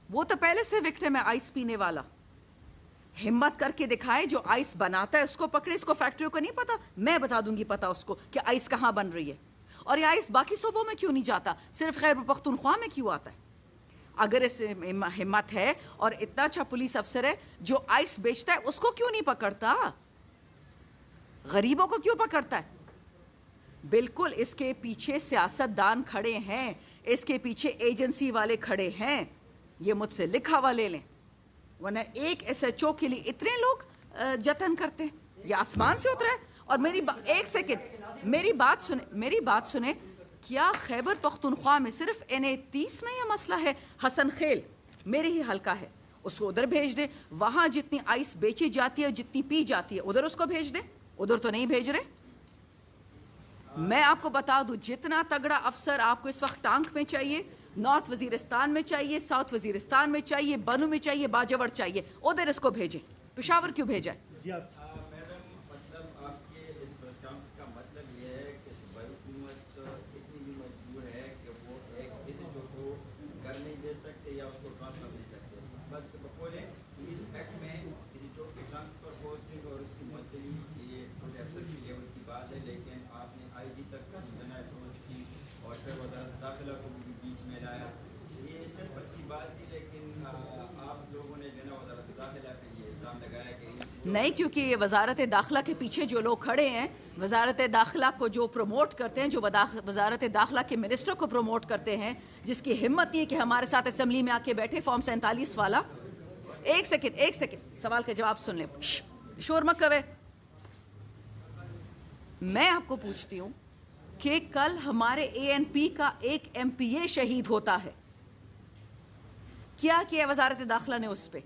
وہ تو پہلے سے وکٹم ہے آئس پینے والا. ہمت کر کے دکھائے, جو آئس بناتا ہے اس کو پکڑے. اس کو فیکٹریوں کو نہیں پتا, میں بتا دوں گی پتا اس کو کہ آئس کہاں بن رہی ہے. اور یہ آئس باقی صوبوں میں کیوں نہیں جاتا, صرف خیبر پختونخوا میں کیوں آتا ہے؟ اگر اس ہمت ہے اور اتنا اچھا پولیس افسر ہے, جو آئس بیچتا ہے اس کو کیوں نہیں پکڑتا؟ غریبوں کو کیوں پکڑتا ہے؟ بالکل اس کے پیچھے سیاست دان کھڑے ہیں, اس کے پیچھے ایجنسی والے کھڑے ہیں. یہ مجھ سے لکھا ہوا لے لیں, ورنہ ایک ایس ایچ او کے لیے اتنے لوگ جتن کرتے ہیں. یہ آسمان سے اترا ہے. اور ایک سیکنڈ میری بات سنیں. کیا خیبر پختونخوا میں صرف NA30 میں یہ مسئلہ ہے؟ حسن خیل میری ہی حلقہ ہے, اس کو ادھر بھیج دیں. وہاں جتنی آئس بیچی جاتی ہے, جتنی پی جاتی ہے, ادھر اس کو بھیج دیں. ادھر تو نہیں بھیج رہے. میں آپ کو بتا دوں, جتنا تگڑا افسر آپ کو اس وقت ٹانک میں چاہیے, نارتھ وزیرستان میں چاہیے, ساؤتھ وزیرستان میں چاہیے, بنو میں چاہیے, باجوڑ چاہیے, ادھر اس کو بھیجیں. پشاور کیوں بھیجا ہے؟ میڈم مطلب آپ کے اس پریس کانفرنس کا مطلب یہ ہے کہ صوبائی حکومت اتنی بھی مجبور ہے کہ وہ ایک ایس ایچ او کو گھر نہیں دے سکتے یا اس کو ٹرانسفر نہیں سکتے, بلکہ بقول پولیس ایکٹ میں ایس ایچ او کی ٹرانسفر پوسٹنگ اور اس کی معطلی یہ چھوٹے افسر کی لیول کی بات ہے. لیکن آپ نے آئی جی تک اپروچ کی اور پھر وزارت داخلہ کو بھی بیچ میں لایا. یہ صرف اچھی بات تھی, لیکن آپ لوگوں نے وزارت داخلہ پہ یہ الزام لگایا کہ نہیں, کیونکہ یہ وزارت داخلہ کے پیچھے جو لوگ کھڑے ہیں, وزارت داخلہ کو جو پروموٹ کرتے ہیں, جو وزارت داخلہ کے منسٹر کو پروموٹ کرتے ہیں, جس کی ہمت نہیں ہے کہ ہمارے ساتھ اسمبلی میں آ کے بیٹھے فارم 47 والا. ایک سیکنڈ سوال کا جواب سن لیں. شور مت کرے. میں آپ کو پوچھتی ہوں کہ کل ہمارے ANP کا ایک MPA شہید ہوتا ہے, کیا کیا وزارت داخلہ نے اس پہ؟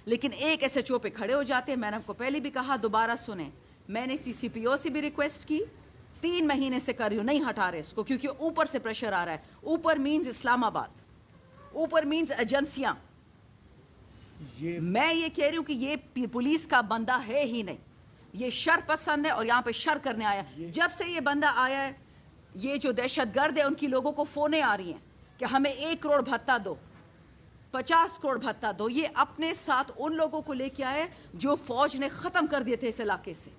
لیکن ایک ایس ایچ او پہ کھڑے ہو جاتے ہیں. میں نے آپ کو پہلے بھی کہا, دوبارہ سنیں, میں نے CCPO سے بھی ریکویسٹ کی, 3 مہینے سے کر رہی ہوں, نہیں ہٹا رہے اس کو, کیونکہ اوپر سے پریشر آ رہا ہے. اوپر مینز اسلام آباد, اوپر مینز ایجنسیاں. میں یہ کہہ رہی ہوں کہ یہ پولیس کا بندہ ہے ہی نہیں, یہ شر پسند ہے اور یہاں پہ شر کرنے آیا. جب سے یہ بندہ آیا ہے, یہ جو دہشت گرد ہے ان کی لوگوں کو فونیں آ رہی ہیں کہ ہمیں 1 کروڑ بھتہ دو, 50 کروڑ بھتہ دو. یہ اپنے ساتھ ان لوگوں کو لے کے آئے جو فوج نے ختم کر دیے تھے اس علاقے سے.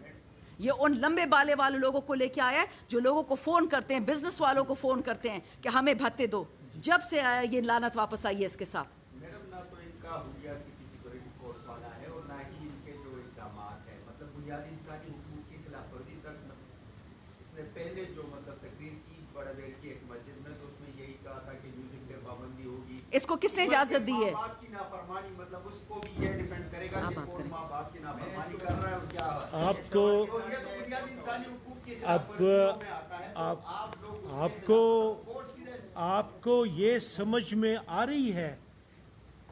یہ ان لمبے بالے والے لوگوں کو لے کے آیا ہے جو لوگوں کو فون کرتے ہیں, بزنس والوں کو فون کرتے ہیں کہ ہمیں بھتے دو. جب سے آیا یہ لعنت واپس آئی ہے اس کے ساتھ. میڈم نہ تو ان کا حلیہ کسی سیکورٹی فورس والا ہے اور نہ ہی ان کے جو اقدامات ہیں, مطلب بنیادی انسانی حقوق کی خلاف ورزی تک. اس نے پہلے جو تقریر کی بڑا دیر کی ایک مسجد میں, تو اس میں یہی کہا تھا کہ میوزک پہ پابندی ہوگی. اس کو کس نے اجازت دی ہے؟ ماں باپ کی نافرمانی, مطلب اس کو بھی یہ ڈیفینڈ کرے گا کہ کون ماں باپ کی نافرمانی کر رہا ہے اور کیا آپ کو یہ تو بنیادی انسانی حقوق کی خلاف ورزیوں میں آتا ہے. آپ کو یہ سمجھ میں آ رہی ہے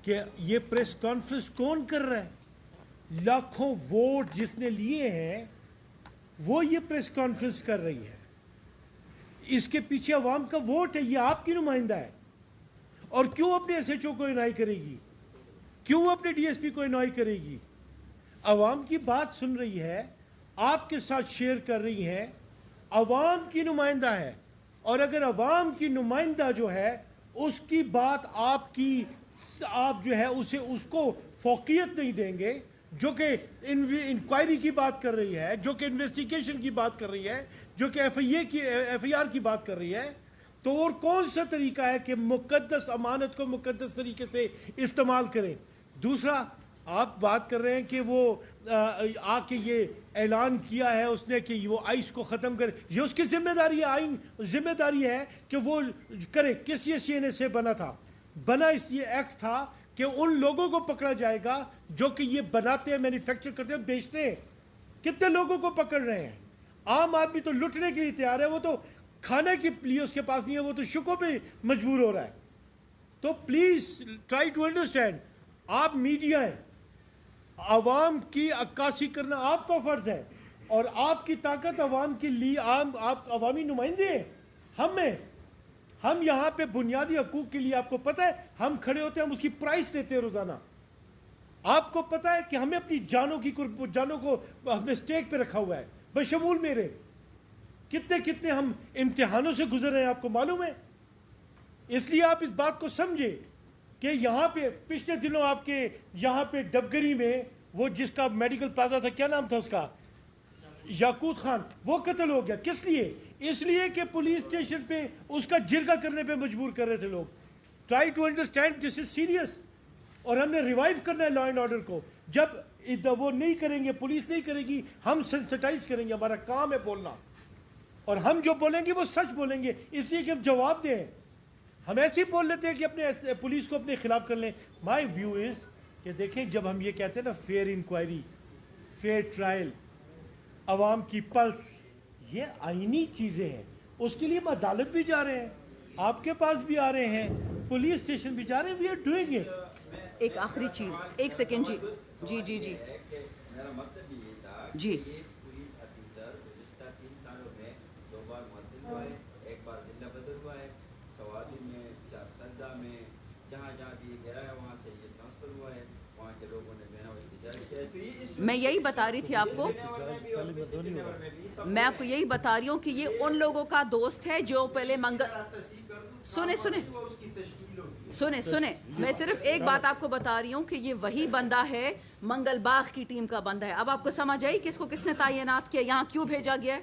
کہ یہ پریس کانفرنس کون کر رہا ہے؟ لاکھوں ووٹ جس نے لیے ہیں وہ یہ پریس کانفرنس کر رہی ہے. اس کے پیچھے عوام کا ووٹ ہے, یہ آپ کی نمائندہ ہے. اور کیوں اپنے ایس ایچ او کو انائی کرے گی, کیوں اپنے DSP کو انائی کرے گی؟ عوام کی بات سن رہی ہے, آپ کے ساتھ شیئر کر رہی ہے, عوام کی نمائندہ ہے. اور اگر عوام کی نمائندہ جو ہے اس کی بات آپ جو ہے اسے اس کو فوقیت نہیں دیں گے, جو کہ انکوائری کی بات کر رہی ہے, جو کہ انویسٹیگیشن کی بات کر رہی ہے, جو کہ FIR کی بات کر رہی ہے, تو اور کون سا طریقہ ہے کہ مقدس امانت کو مقدس طریقے سے استعمال کریں؟ دوسرا, آپ بات کر رہے ہیں کہ وہ آ کے یہ اعلان کیا ہے اس نے کہ وہ آئس کو ختم کرے. یہ اس کی ذمہ داری ہے, آئین ذمہ داری ہے کہ وہ کرے. کس یہ CNA سے بنا تھا؟ بنا اس یہ ایکٹ تھا کہ ان لوگوں کو پکڑا جائے گا جو کہ یہ بناتے ہیں, مینوفیکچر کرتے ہیں, بیچتے ہیں. کتنے لوگوں کو پکڑ رہے ہیں؟ عام آدمی تو لٹنے کے لیے تیار ہے, وہ تو کھانے کے لیے اس کے پاس نہیں ہے, وہ تو شکوں پہ مجبور ہو رہا ہے. تو پلیز ٹرائی ٹو انڈرسٹینڈ, آپ میڈیا ہیں, عوام کی عکاسی کرنا آپ کا فرض ہے, اور آپ کی طاقت عوام کے لیے, آپ عوامی نمائندے ہیں. ہم یہاں پہ بنیادی حقوق کے لیے, آپ کو پتہ ہے ہم کھڑے ہوتے ہیں, ہم اس کی پرائس لیتے ہیں روزانہ. آپ کو پتہ ہے کہ ہمیں اپنی جانوں کو ہم نے سٹیک پہ رکھا ہوا ہے, بشمول میرے. کتنے ہم امتحانوں سے گزر رہے ہیں, آپ کو معلوم ہے. اس لیے آپ اس بات کو سمجھیں کہ یہاں پہ پچھلے دنوں آپ کے یہاں پہ ڈبگری میں وہ جس کا میڈیکل پلازا تھا، کیا نام تھا اس کا، یاقوت خان، وہ قتل ہو گیا. کس لیے؟ اس لیے کہ پولیس اسٹیشن پہ اس کا جرگہ کرنے پہ مجبور کر رہے تھے لوگ. Try to understand this is serious. اور ہم نے ریوائیو کرنا ہے لا اینڈ آرڈر کو. جب وہ نہیں کریں گے، پولیس نہیں کرے گی، ہم سینسٹائز کریں گے. ہمارا کام ہے بولنا، اور ہم جو بولیں گے وہ سچ بولیں گے، اس لیے کہ ہم جواب دیں. ہم ایسے ہی بول لیتے ہیں کہ اپنے پولیس کو اپنے خلاف کر لیں. مائی ویو از کہ دیکھیں، جب ہم یہ کہتے ہیں نا فیئر انکوائری، فیئر ٹرائل، عوام کی پلس، یہ آئینی چیزیں ہیں. اس کے لیے ہم عدالت بھی جا رہے ہیں، آپ کے پاس بھی آ رہے ہیں، پولیس اسٹیشن بھی جا رہے ہیں. We are doing it. ایک آخری چیز، ایک سیکنڈ. جی میرا مطلب یہ تھا جی. کہ یہ پولیس افیسر گزشتہ 3 سالوں میں 2 بار معطل ہوا ہے، ایک بار ضلع بدل ہوا ہے، سوادی میں، چارسدہ میں، جہاں جہاں بھی گیا ہے وہاں سے یہ ٹرانسفر ہوا ہے. وہاں کے لوگوں نے جو ہے نا وہ احتجاج کیا ہے. تو یہ میں یہی بتا رہی تھی آپ کو، میں آپ کو یہی بتا رہی ہوں کہ یہ ان لوگوں کا دوست ہے جو پہلے سنیں میں صرف ایک بات آپ کو بتا رہی ہوں کہ یہ وہی بندہ ہے، منگل باغ کی ٹیم کا بندہ ہے. اب آپ کو سمجھ آئی کہ اس کو کس نے تعینات کیا، یہاں کیوں بھیجا گیا ہے.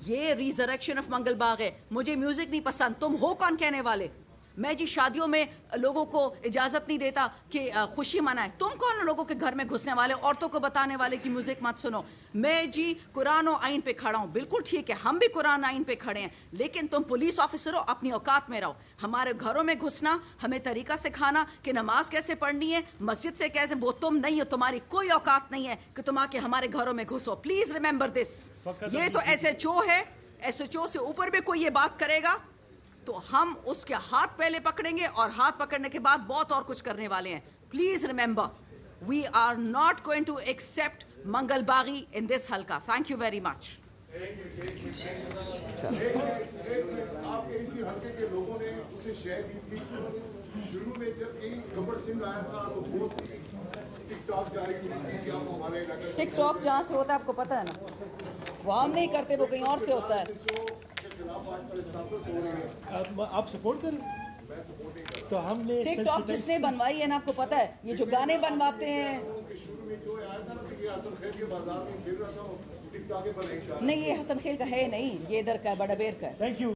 یہ ریزریکشن آف منگل باغ ہے. مجھے میوزک نہیں پسند، تم ہو کون کہنے والے؟ میں جی شادیوں میں لوگوں کو اجازت نہیں دیتا کہ خوشی منائے. تم کون لوگوں کے گھر میں گھسنے والے، عورتوں کو بتانے والے کہ میوزک مت سنو؟ میں جی قرآن و آئین پہ کھڑا ہوں. بالکل ٹھیک ہے، ہم بھی قرآن آئین پہ کھڑے ہیں، لیکن تم پولیس آفیسر ہو، اپنی اوقات میں رہو. ہمارے گھروں میں گھسنا، ہمیں طریقہ سکھانا کہ نماز کیسے پڑھنی ہے، مسجد سے کیسے، وہ تم نہیں ہو. تمہاری کوئی اوقات نہیں ہے کہ تم آ کے ہمارے گھروں میں گھسو. Please remember this. یہ تو ایس ایچ او ہے، ایس ایچ او سے اوپر بھی کوئی یہ بات کرے گا تو ہم اس کے ہاتھ پہلے پکڑیں گے، اور ہاتھ پکڑنے کے بعد بہت اور کچھ کرنے والے ہیں. Please remember we are not going to accept Mangal باغی ان دس حلقہ. Thank you very much. آپ کے اسی حلقے کے لوگوں نے اسے شے دی تھی. شروع میں جب یہ گبر سنگھ آیا تھا تو بہت سی ٹک ٹاک جاری ہوئی تھی کہ آپ ہمارے علاقے ٹک ٹاک جہاں سے ہوتا ہے آپ کو پتہ ہے نا، وہ ہم نہیں کرتے، وہ کہیں اور سے ہوتا ہے. آپ سپورٹ کریں تو ہم نے ٹک ٹاک جس نے بنوائی ہے نا، آپ کو پتہ ہے یہ جو گانے بنواتے ہیں، شروع میں جو آیا تھا نا، یہ حسن خیل کے بازار میں پھر رہا تھا، ٹک ٹاک پر نہیں یہ حسن خیل کا ہے نہیں، یہ ادھر کا ہے، بڑا بیر کا ہے. Thank you.